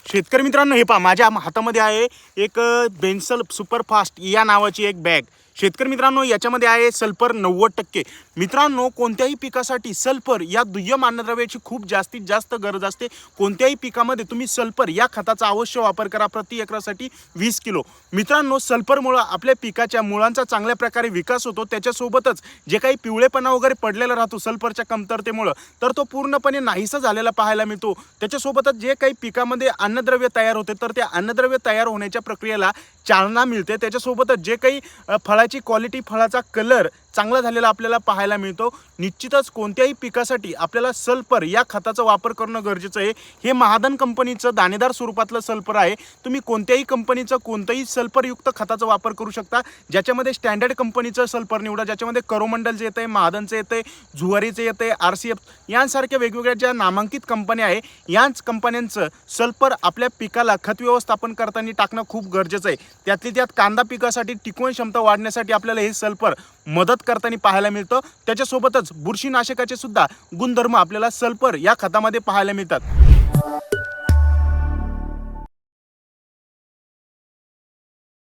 शेतकरी मित्रांनो, हे पहा माझ्या हातामध्ये आहे एक बेन्सल सुपरफास्ट या नावाची एक बॅग। शेतकरी मित्रांनो, याच्यामध्ये आहे सल्फर 90%। मित्रांनो, कोणत्याही पिकासाठी सल्फर या दुय्यम अन्नद्रव्याची खूप जास्तीत जास्त गरज असते। कोणत्याही पिकामध्ये तुम्ही सल्फर या खताचा अवश्य वापर करा, प्रति एकरासाठी 20 किलो। मित्रांनो, सल्फरमुळे आपल्या पिकाच्या मुळांचा चांगल्या प्रकारे विकास होतो। त्याच्यासोबतच जे काही पिवळेपणा वगैरे पडलेला राहतो सल्फरच्या कमतरतेमुळे, तर तो पूर्णपणे नाहीसा झालेला पाहायला मिळतो। त्याच्यासोबतच जे काही पिकामध्ये अन्नद्रव्य तयार होते, तर त्या अन्नद्रव्य तयार होण्याच्या प्रक्रियेला चालना मिळते। त्याच्यासोबतच जे काही फळाची क्वालिटी, फळाचा कलर चांगला झालेला आपल्याला पाहायला मिळतो। निश्चितच कोणत्याही पिकासाठी आपल्याला सल्फर या खताचा वापर करणं गरजेचं आहे। हे महाधन कंपनीचं दाणेदार स्वरूपातलं सल्फर आहे। तुम्ही कोणत्याही कंपनीचं कोणतंही सल्फरयुक्त खताचा वापर करू शकता, ज्याच्यामध्ये स्टँडर्ड कंपनीचं सल्फर निवडा, ज्याच्यामध्ये करोमंडलचं येतंय, महाधनचं येतंय, जुवारीचं येतंय, RCF यांसारख्या वेगवेगळ्या ज्या नामांकित कंपन्या आहे, याच कंपन्यांचं सल्फर आपल्या पिकाला खत व्यवस्थापन करताना टाकणं खूप गरजेचं आहे। त्यातली त्यात कांदा पिकासाठी टिकवण क्षमता वाढण्यासाठी आपल्याला हे सल्फर मदत करताना पाहायला मिळतं। त्याच्यासोबतच बुरशीनाशकाचे सुद्धा गुणधर्म आपल्याला सल्फर या खतामध्ये पाहायला मिळतात।